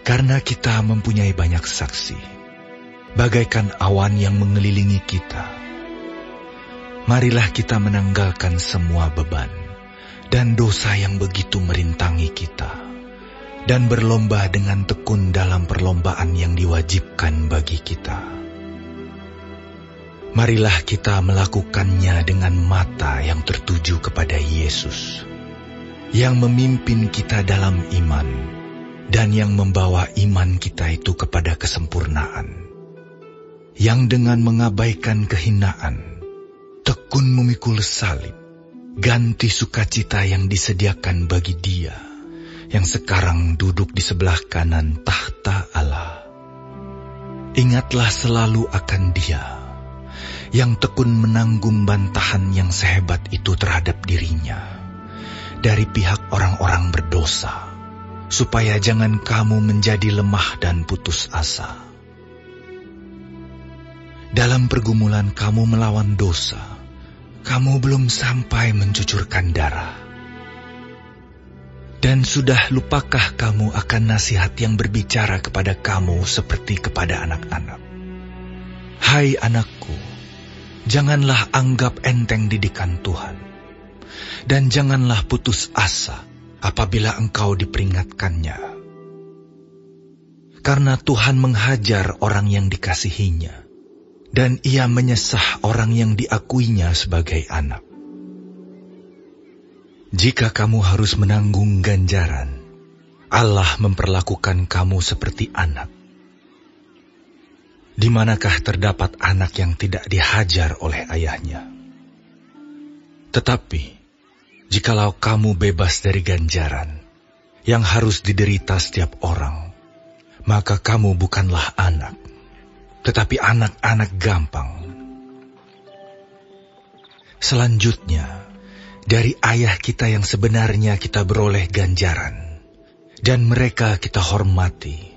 Karena kita mempunyai banyak saksi, bagaikan awan yang mengelilingi kita, marilah kita menanggalkan semua beban dan dosa yang begitu merintangi kita, dan berlomba dengan tekun dalam perlombaan yang diwajibkan bagi kita. Marilah kita melakukannya dengan mata yang tertuju kepada Yesus, yang memimpin kita dalam iman, dan yang membawa iman kita itu kepada kesempurnaan, yang dengan mengabaikan kehinaan, tekun memikul salib, ganti sukacita yang disediakan bagi Dia, yang sekarang duduk di sebelah kanan tahta Allah. Ingatlah selalu akan Dia, yang tekun menanggung bantahan yang sehebat itu terhadap dirinya, dari pihak orang-orang berdosa, supaya jangan kamu menjadi lemah dan putus asa. Dalam pergumulan kamu melawan dosa, kamu belum sampai mencucurkan darah. Dan sudah lupakah kamu akan nasihat yang berbicara kepada kamu seperti kepada anak-anak? Hai anakku, janganlah anggap enteng didikan Tuhan, dan janganlah putus asa apabila engkau diperingatkannya. Karena Tuhan menghajar orang yang dikasihinya, dan Ia menyesah orang yang diakuinya sebagai anak. Jika kamu harus menanggung ganjaran, Allah memperlakukan kamu seperti anak. Di manakah terdapat anak yang tidak dihajar oleh ayahnya? Tetapi jikalau kamu bebas dari ganjaran yang harus diderita setiap orang, maka kamu bukanlah anak, tetapi anak-anak gampang. Selanjutnya, dari ayah kita yang sebenarnya kita beroleh ganjaran, dan mereka kita hormati.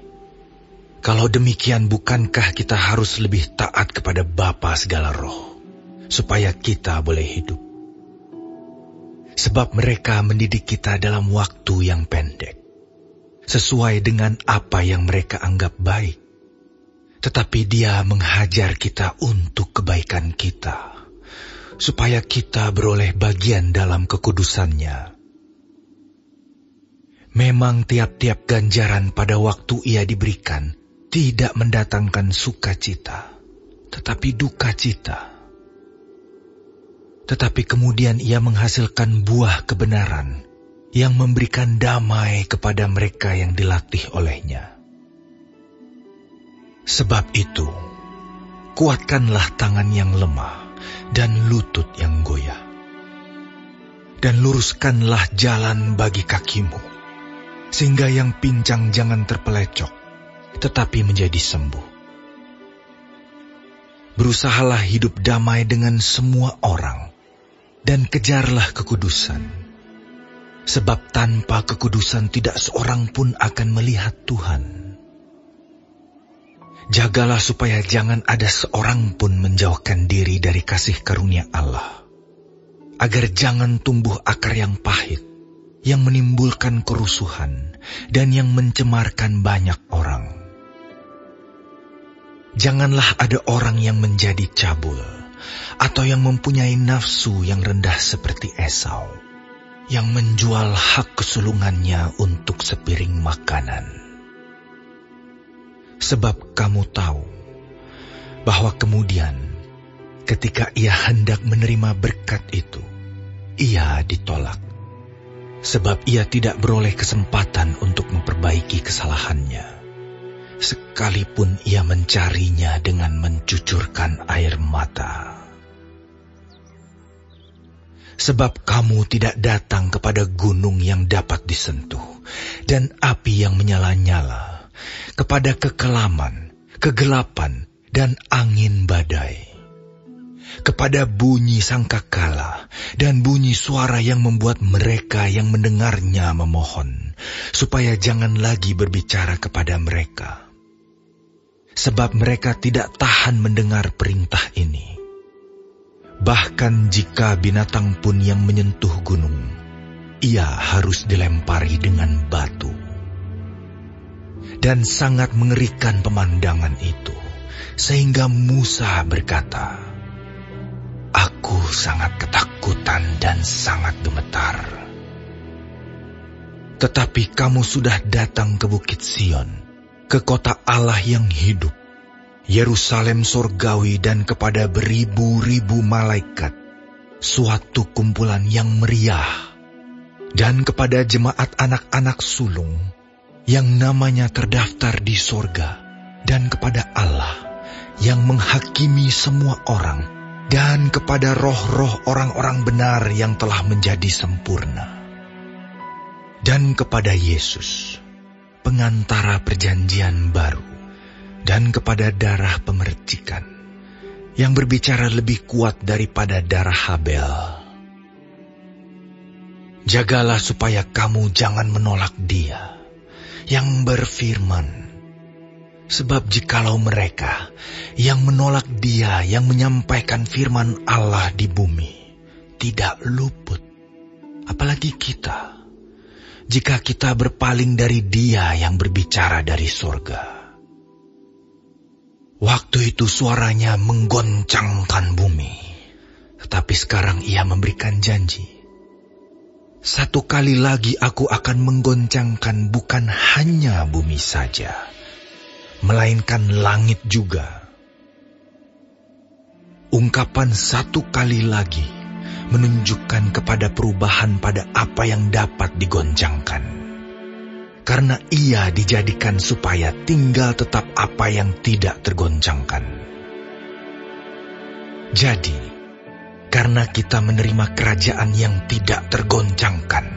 Kalau demikian, bukankah kita harus lebih taat kepada Bapa segala roh, supaya kita boleh hidup? Sebab mereka mendidik kita dalam waktu yang pendek, sesuai dengan apa yang mereka anggap baik. Tetapi Dia menghajar kita untuk kebaikan kita, supaya kita beroleh bagian dalam kekudusannya. Memang tiap-tiap ganjaran pada waktu ia diberikan tidak mendatangkan sukacita, tetapi duka cita. Tetapi kemudian ia menghasilkan buah kebenaran yang memberikan damai kepada mereka yang dilatih olehnya. Sebab itu, kuatkanlah tangan yang lemah dan lutut yang goyah, dan luruskanlah jalan bagi kakimu, sehingga yang pincang jangan terpelecok, tetapi menjadi sembuh. Berusahalah hidup damai dengan semua orang, dan kejarlah kekudusan, sebab tanpa kekudusan tidak seorang pun akan melihat Tuhan. Jagalah supaya jangan ada seorang pun menjauhkan diri dari kasih karunia Allah, agar jangan tumbuh akar yang pahit, yang menimbulkan kerusuhan, dan yang mencemarkan banyak orang. Janganlah ada orang yang menjadi cabul, atau yang mempunyai nafsu yang rendah seperti Esau, yang menjual hak kesulungannya untuk sepiring makanan. Sebab kamu tahu bahwa kemudian ketika ia hendak menerima berkat itu, ia ditolak, sebab ia tidak beroleh kesempatan untuk memperbaiki kesalahannya, sekalipun ia mencarinya dengan mencucurkan air mata. Sebab kamu tidak datang kepada gunung yang dapat disentuh, dan api yang menyala-nyala, kepada kekelaman, kegelapan, dan angin badai, kepada bunyi sangkakala, dan bunyi suara yang membuat mereka yang mendengarnya memohon, supaya jangan lagi berbicara kepada mereka. Sebab mereka tidak tahan mendengar perintah ini. Bahkan jika binatang pun yang menyentuh gunung, ia harus dilempari dengan batu. dan sangat mengerikan pemandangan itu, sehingga Musa berkata, "Aku sangat ketakutan dan sangat gemetar." Tetapi kamu sudah datang ke Bukit Sion, ke kota Allah yang hidup, Yerusalem sorgawi, dan kepada beribu-ribu malaikat, suatu kumpulan yang meriah, dan kepada jemaat anak-anak sulung yang namanya terdaftar di sorga, dan kepada Allah yang menghakimi semua orang, dan kepada roh-roh orang-orang benar yang telah menjadi sempurna, dan kepada Yesus, pengantara perjanjian baru, dan kepada darah pemercikan, yang berbicara lebih kuat daripada darah Habel. Jagalah supaya kamu jangan menolak Dia yang berfirman, sebab jikalau mereka yang menolak Dia yang menyampaikan firman Allah di bumi tidak luput, apalagi kita, jika kita berpaling dari Dia yang berbicara dari sorga. Waktu itu suaranya menggoncangkan bumi, tetapi sekarang Ia memberikan janji, "Satu kali lagi aku akan menggoncangkan bukan hanya bumi saja, melainkan langit juga." Ungkapan "satu kali lagi" menunjukkan kepada perubahan pada apa yang dapat digoncangkan, karena Ia dijadikan supaya tinggal tetap apa yang tidak tergoncangkan. Jadi, karena kita menerima kerajaan yang tidak tergoncangkan,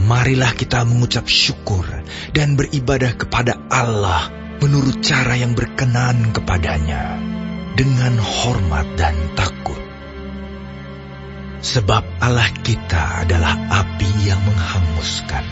marilah kita mengucap syukur dan beribadah kepada Allah menurut cara yang berkenan kepadanya, dengan hormat dan takut. Sebab Allah kita adalah api yang menghanguskan,